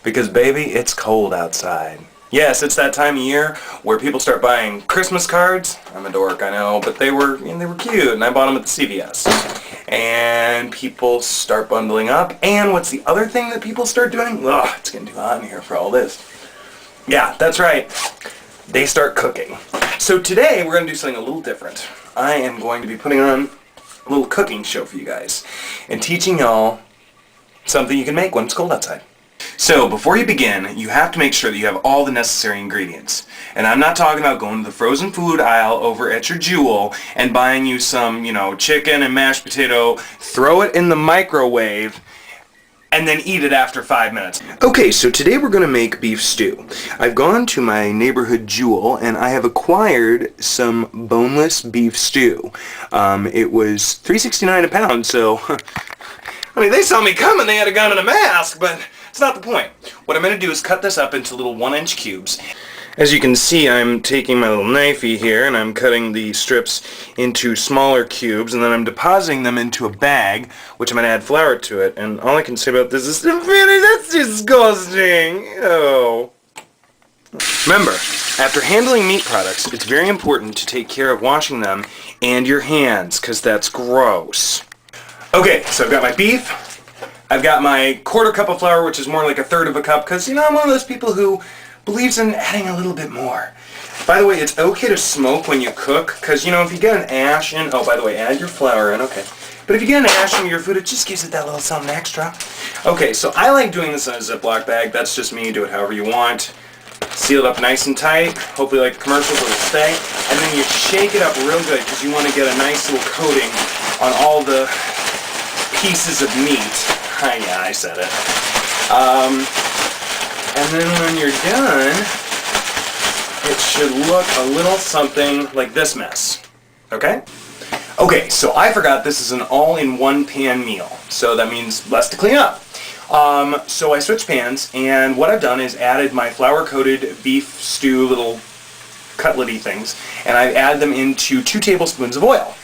Because baby, it's cold outside. Yes, it's that time of year where people start buying Christmas cards. I'm a dork, I know, but they were cute, and I bought them at the CVS. And people start bundling up. And what's the other thing that people start doing? Ugh, it's getting too hot in here for all this. Yeah, that's right. They start cooking. So today we're going to do something a little different. I am going to be putting on a little cooking show for you guys and teaching y'all something you can make when it's cold outside. So before you begin, you have to make sure that you have all the necessary ingredients. And I'm not talking about going to the frozen food aisle over at your Jewel and buying you some, chicken and mashed potato, throw it in the microwave, and then eat it after 5 minutes. Okay, so today we're going to make beef stew. I've gone to my neighborhood Jewel and I have acquired some boneless beef stew. It was $3.69 a pound, so they saw me coming, they had a gun and a mask, but it's not the point. What I'm going to do is cut this up into little 1-inch cubes. As you can see, I'm taking my little knifey here and I'm cutting the strips into smaller cubes, and then I'm depositing them into a bag, which I'm going to add flour to it. And all I can say about this is, that's disgusting. Ew. Remember, after handling meat products, it's very important to take care of washing them and your hands, because that's gross. Okay, so I've got my beef. I've got my 1/4 cup of flour, which is more like 1/3 of a cup, because, I'm one of those people who believes in adding a little bit more. By the way, it's okay to smoke when you cook, because, if you get an ash in, oh, by the way, add your flour in, okay. But if you get an ash in your food, it just gives it that little something extra. Okay, so I like doing this in a Ziploc bag. That's just me. Do it however you want. Seal it up nice and tight. Hopefully, like commercials, it'll stay. And then you shake it up real good, because you want to get a nice little coating on all the pieces of meat. Yeah, I said it. And then when you're done, it should look a little something like this mess. Okay? Okay, so I forgot this is an all-in-one pan meal. So that means less to clean up. So I switched pans, and what I've done is added my flour-coated beef stew little cutlet-y things, and I've added them into 2 tablespoons of oil.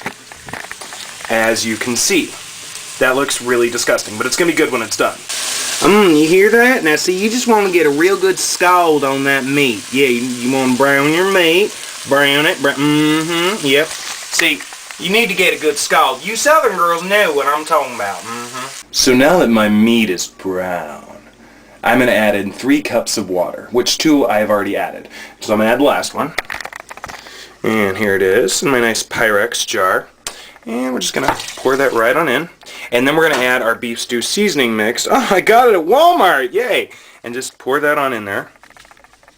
As you can see. That looks really disgusting, but it's going to be good when it's done. You hear that? Now see, you just want to get a real good scald on that meat. Yeah, you want to brown your meat, brown it, yep. See, you need to get a good scald. You Southern girls know what I'm talking about, So now that my meat is brown, I'm going to add in 3 cups of water, which 2 I have already added. So I'm going to add the last one. And here it is in my nice Pyrex jar. And we're just going to pour that right on in. And then we're going to add our beef stew seasoning mix. Oh, I got it at Walmart! Yay! And just pour that on in there.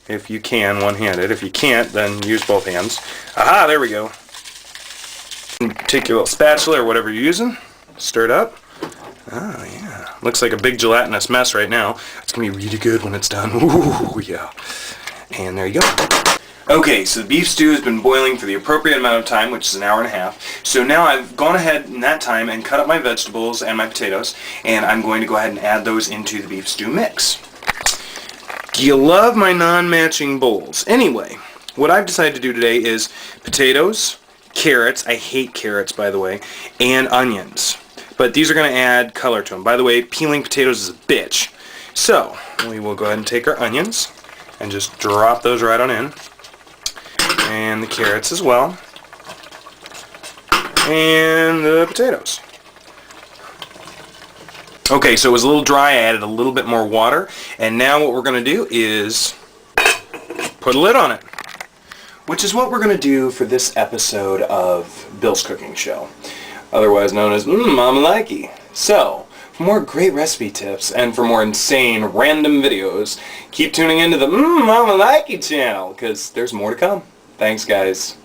If you can, one-handed. If you can't, then use both hands. Aha, there we go. Take your little spatula or whatever you're using. Stir it up. Oh, yeah. Looks like a big gelatinous mess right now. It's going to be really good when it's done. Ooh, yeah. And there you go. Okay, so the beef stew has been boiling for the appropriate amount of time, which is 1.5 hours. So now I've gone ahead in that time and cut up my vegetables and my potatoes, and I'm going to go ahead and add those into the beef stew mix. Do you love my non-matching bowls? Anyway, what I've decided to do today is potatoes, carrots, I hate carrots by the way, and onions. But these are going to add color to them. By the way, peeling potatoes is a bitch. So, we will go ahead and take our onions and just drop those right on in. And the carrots as well. And the potatoes. Okay, so it was a little dry. I added a little bit more water. And now what we're going to do is put a lid on it. Which is what we're going to do for this episode of Bill's Cooking Show. Otherwise known as Mama Likey. So, for more great recipe tips and for more insane random videos, keep tuning into the Mama Likey channel, because there's more to come. Thanks, guys.